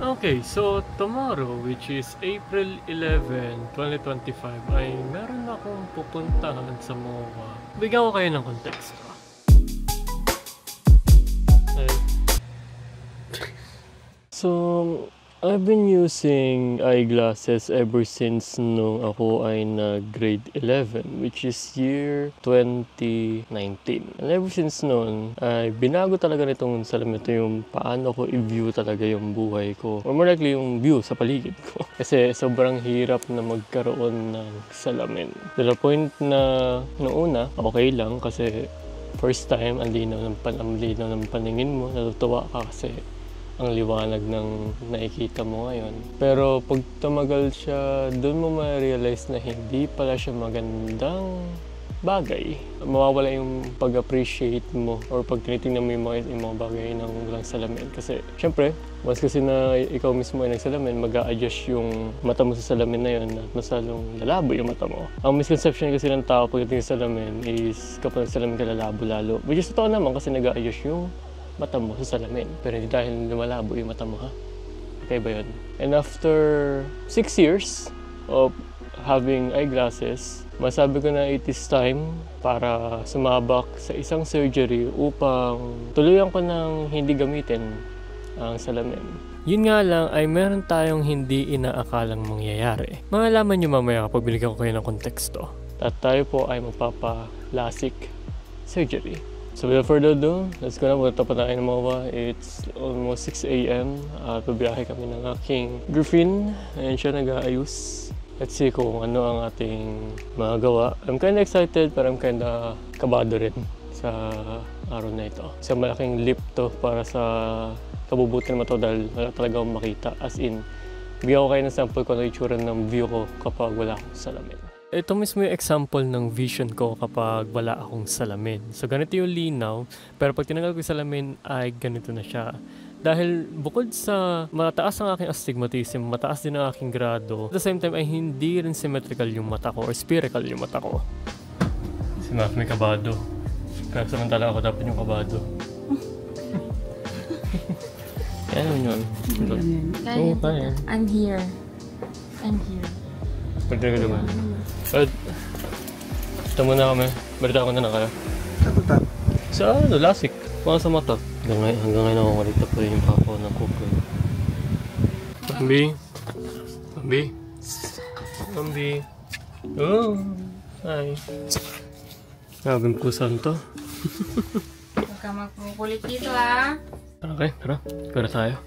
Okay, so tomorrow, which is April 11, 2025, ay meron akong pupuntahan sa MOA. Bigyan ko kayo ng konteksto. So, I've been using eyeglasses ever since nung ako ay grade 11, which is year 2019. And ever since noon, ay binago talaga nitong salamin ito yung paano ko i-view talaga yung buhay ko. Or more likely yung view sa paligid ko. Kasi sobrang hirap na magkaroon ng salamin. To the point na noong una, okay lang kasi first time, ang linaw ng paningin mo, natutuwa ka kasi ang liwanag ng nakikita mo ngayon. Pero pag tumagal siya, doon mo ma-realize na hindi pala siya magandang bagay. Mawawala yung pag-appreciate mo or pag tinitingnan mo yung mga bagay ng walang salamin. Kasi syempre, once kasi na ikaw mismo ay nagsalamin, mag-a-adjust yung mata mo sa salamin na yun at mas lalong lalabo yung mata mo. Ang misconception kasi ng tao pagdating sa salamin is kapag nagsalamin ka lalabo lalo. Which is totoo naman kasi nag-a-adjust yung mata mo sa salamin. Pero hindi dahil lumalabo yung mata mo, ha? Okay ba yun? And after 6 years of having eyeglasses, masabi ko na it is time para sumabak sa isang surgery upang tuluyan ko nang hindi gamitin ang salamin. Yun nga lang ay meron tayong hindi inaakalang mangyayari. Malalaman nyo mamaya kapag binigyan ko kayo ng konteksto. At tayo po ay magpapa-LASIK surgery. So without further ado, let's go na. Punta pa tayo ng MOA. It's almost 6 AM. Pabiyahe kami ng aking girlfriend. Ayan siya nag-aayos. Let's see kung ano ang ating magagawa. I'm kinda excited pero I'm kinda kabado rin sa araw na ito. Isang malaking leap to para sa kabubuti ng mata dahil wala talaga akong makita. As in, bigyan ko kayo ng sample kung ano itsura ng view ko kapag wala akong salamin. Ito mismo yung example ng vision ko kapag wala akong salamin. So ganito yung linaw, pero pag tinanggal ko yung salamin ay ganito na siya. Dahil bukod sa mataas ang aking astigmatism, mataas din ang aking grado, at the same time ay hindi rin symmetrical yung mata ko or spherical yung mata ko. Si Mac may kabado. Pero samantala ako dapat yung kabado. Kaya naman yun. Oo, kaya. I'm here. Pwede ka naman. Ito muna kami. Balita ko na kayo. Taputan. Sa LASIK. Mga sa mata. Hanggang ngayon ako malita pa rin yung pako ng kuko. Bambi. Oh. Hi. Grabing kusan to. Huwag ka magpukulit dito, ha? Okay, tara. Pera tayo.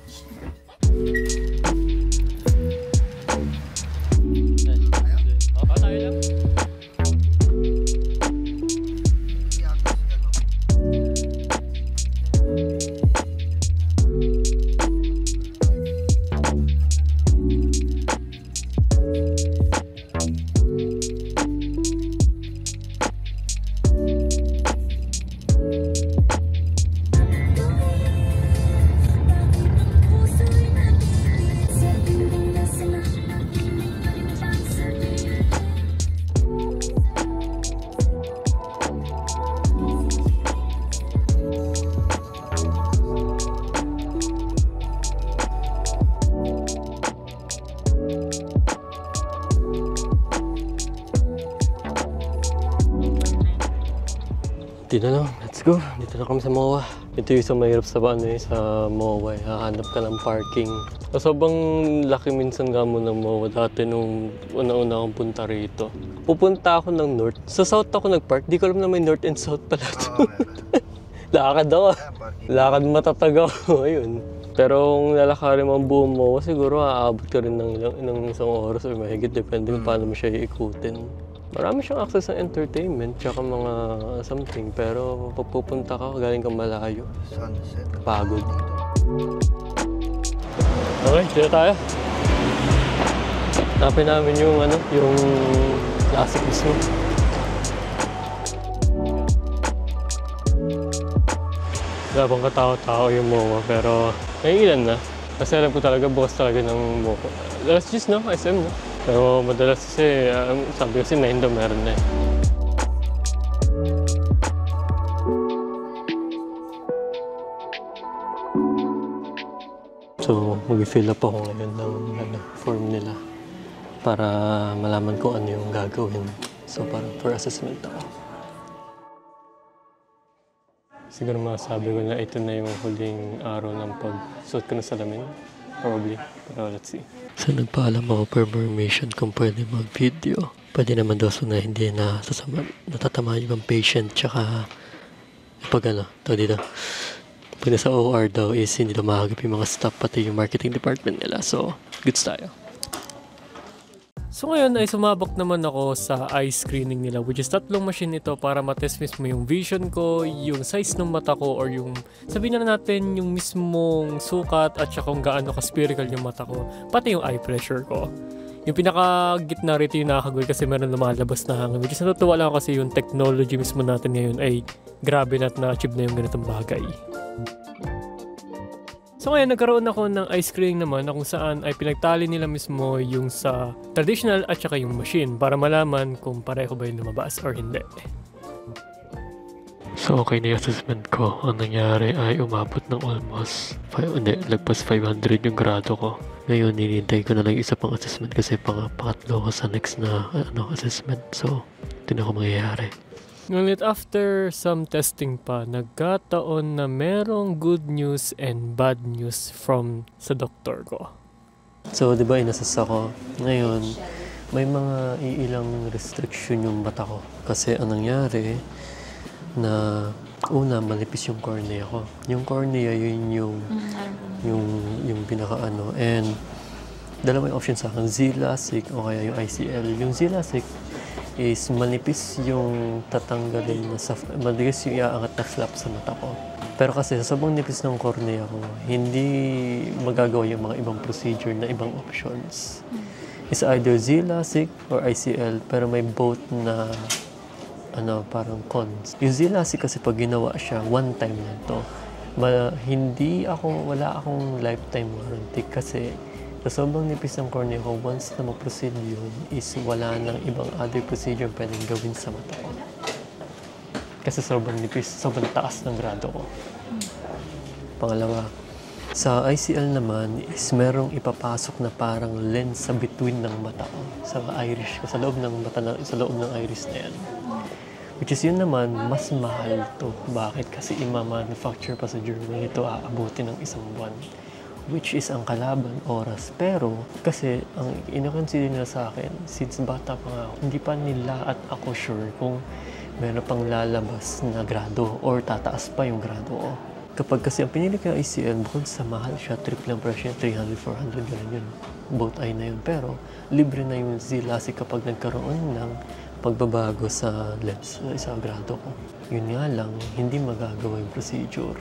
Tayo lang. Dito na lang, let's go. Dito na kami sa MOA. Ito yung isang mahirap sa sa MOA. Hahanap ka ng parking. Sobrang laki minsan nga mo ng MOA dati nung una-una akong punta rito. Pupunta ako ng north. Sa south ako nagpark. Di ko alam na may north and south pala to. Lakad ako. Lakad matatag ako. Ayun. Pero kung lalakarin mo ang buong MOA, siguro aabot ka rin ng isang oras o mahigit. Depende kung paano mo siya iikutin. Marami siyang access ng entertainment tsaka mga something, pero pag pupunta ka, galing kang malayo. Sunset. Pagod. Okay, dito tayo. Tapin namin yung yung LASIK mismo. Wala pang katao-tao yung MOA, pero may ilan na. Kasi alam ko talaga, bukas talaga ng MOA. Alas 10 no? SM no? Pero madalas kasi, sabi kasi 9 daw meron na eh. So, mag-fill up ako ngayon ng form nila para malaman ko ano yung gagawin. So, parang for assessment ako. Siguro masabi ko na ito na yung huling araw ng pag-suot ko ng salamin. Probably. Pero let's see. So, nagpaalam ako per permission kung pwede mag-video. Pwede naman daw so na hindi na natatama yung patient tsaka pag dito. Pag nasa OR daw is hindi daw mahagap yung mga staff pati yung marketing department nila. So, goods tayo. So ngayon ay sumabak naman ako sa eye screening nila, which is tatlong machine ito para matest mismo yung vision ko, yung size ng mata ko, or yung sabihin na natin yung mismong sukat at saka kung gaano ka-spherical yung mata ko, pati yung eye pressure ko. Yung pinaka-gitna rito yung nakakagul kasi meron lumalabas na hangin, which is natutuwa lang kasi yung technology mismo natin ngayon ay grabe na at na-achieve na yung ganitong bagay. So ngayon, nagkaroon ako ng eye screening naman na kung saan ay pinagtali nila mismo yung sa traditional at saka yung machine para malaman kung pareho ba yung lumabas or hindi. So okay na yung assessment ko. Ang nangyari ay umabot ng almost lagpas 500 yung grado ko. Ngayon, hinihintay ko na lang isa pang assessment kasi pangatlo ko sa next na assessment. So, ito na ako mangyayari. Ngunit after some testing pa, nagkataon na merong good news and bad news from sa doktor ko. So, di ba inasas ako? Ngayon, may mga iilang restriction yung mata ko. Kasi ang nangyari na una, manipis yung cornea ko. Yung cornea, yun yung pinaka-ano. And dalawa yung option sa akin, Z-LASIK o kaya yung ICL. Yung Z-LASIK is manipis yung tatanggalin na manipis yung iaangat na flap sa mata ko. Pero kasi sa sobrang nipis ng cornea ko, hindi magagawa yung mga ibang procedure na ibang options. It's either Z-LASIK or ICL, pero may both na parang cons. Yung Z-LASIK kasi pag ginawa siya, one time na to. Wala akong lifetime warranty kasi sa sobrang nipis ng cornea ko, once na ma-proceed yun, is wala nang ibang other procedure pwedeng gawin sa mata ko. Kasi sobrang nipis, sobrang taas ng grado ko. Pangalawa, sa ICL naman is merong ipapasok na parang lens sa between ng mata ko, sa iris ko, sa loob ng iris na yan. Which is yun naman, mas mahal to. Bakit? Kasi ima-manufacture pa sa Germany ito aabuti ng 1 buwan. Which is ang kalaban, oras. Pero, kasi ang ino-consider nila sa akin, since bata pa nga ako, hindi pa nila at ako sure kung meron pang lalabas na grado or tataas pa yung grado ko. Kapag kasi ang pinili ko yung ICL, bukod sa mahal siya, triple ang presyo, 300, 400, gano'n yun. Both eye na yun. Pero, libre na yung Z-LASIK kapag nagkaroon ng pagbabago sa lens, sa grado ko. Yun nga lang, hindi magagawa yung procedure.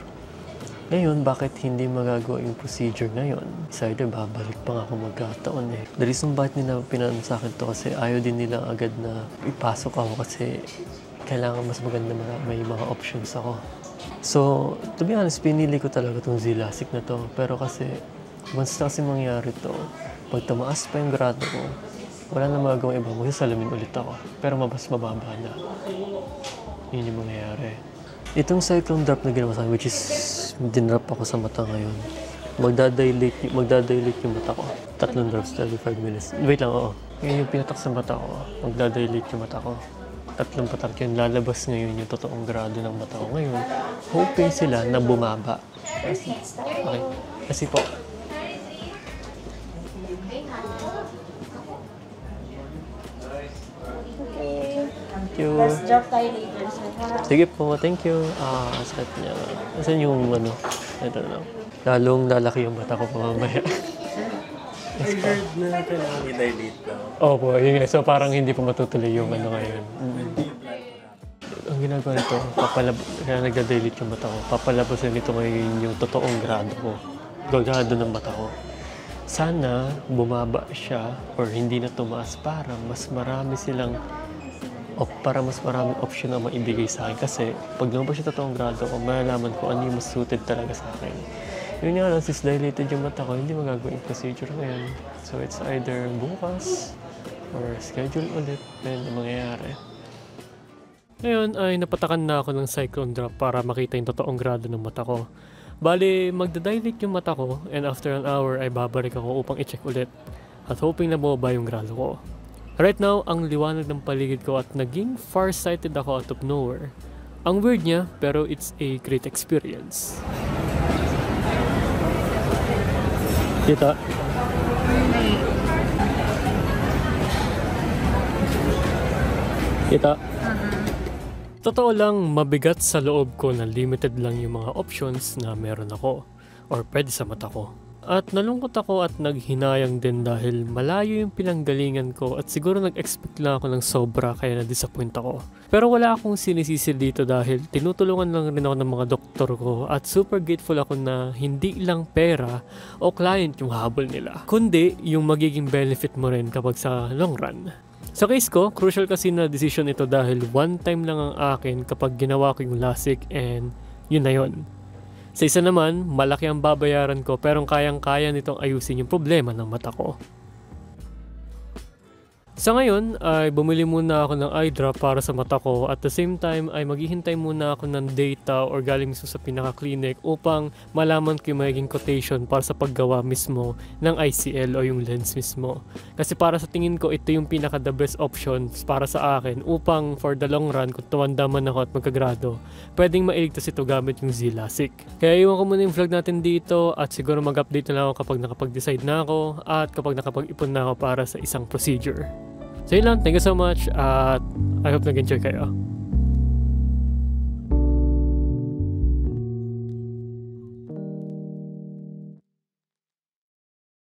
Ngayon, bakit hindi magagawa yung procedure ngayon? It's either babalik pa nga ako magkataon eh. The reason bakit nila pinanong sa akin to kasi ayaw din nila agad na ipasok ako kasi kailangan mas maganda may mga options ako. So, to be honest, pinili ko talaga itong Z-LASIK na to. Pero kasi, once na kasi mangyari to, pag tumaas pa yung grado ko, wala na magagawa iba, magsasalamin ulit ako. Pero mas mababa na. Yun yung mangyayari. Itong cyclone drop na ginawa sa akin, which is dinrop ako sa mata ngayon, magdadilate yung mata ko. 3 drops, 35 minutes. Wait lang, oo. Ngayon yung pinatak sa mata ko, magdadilate yung mata ko. 3 patak yun, lalabas ngayon yung totoong grado ng mata ko. Ngayon, hoping sila na bumaba. Okay. Kasi po. Thank you. Let's drop tayo later, sir. Sige po, thank you. Sakit niya. Asan yung ito na lang. Lalong lalaki yung mata ko mamaya. I heard na kailangan i-dilate daw. Opo, yun nga. So parang hindi pa matutuloy yung ngayon. Ang ginagawa nito, kaya nagda-dilate yung mata ko. Papalabasan nito ngayon yung totoong grado ko. Grado ng mata ko. Sana bumaba siya or hindi na tumaas para mas maraming option na maibigay sa akin. Kasi pag lumabas siya totoong grado ko, malalaman ko ano yung mas suited talaga sa akin. Yun nga lang, since dilated yung mata ko, hindi magagawa yung procedure ngayon. So it's either bukas or schedule ulit, then yung mangyayari. Ngayon ay napatakan na ako ng cyclone drop para makita yung totoong grado ng mata ko. Bali, magdadilate yung mata ko and after an hour ay babalik ako upang i-check ulit at hoping na bumaba yung grado ko. Right now, ang liwanag ng paligid ko at naging farsighted ako out of nowhere. Ang weird niya, pero it's a great experience. Kita? Kita? Totoo lang, mabigat sa loob ko na limited lang yung mga options na meron ako or pwede sa mata ko. At nalungkot ako at naghinayang din dahil malayo yung pinanggalingan ko at siguro nag-expect lang ako ng sobra kaya na-disappoint ako. Pero wala akong sinisisi dito dahil tinutulungan lang rin ako ng mga doktor ko at super grateful ako na hindi lang pera o client yung habol nila, kundi yung magiging benefit mo rin kapag sa long run. Sa case ko, crucial kasi na decision ito dahil one time lang ang akin kapag ginawa ko yung LASIK and yun na yun. Sa isa naman, malaki ang babayaran ko pero kayang-kaya nitong ayusin yung problema ng mata ko. Sa ngayon ay bumili muna ako ng eye drop para sa mata ko at the same time ay maghihintay muna ako ng data or galing mismo sa pinaka-clinic upang malaman ko yung magiging quotation para sa paggawa mismo ng ICL o yung lens mismo. Kasi para sa tingin ko ito yung pinaka-the best option para sa akin upang for the long run kung tumanda man ako at magkagrado, pwedeng mailigtas ito gamit yung Z-LASIK. Kaya iwan ko muna yung vlog natin dito at siguro mag-update na lang ako kapag nakapag-decide na ako at kapag nakapag-ipon na ako para sa isang procedure. So yun lang, thank you so much at I hope nag-enjoy kayo.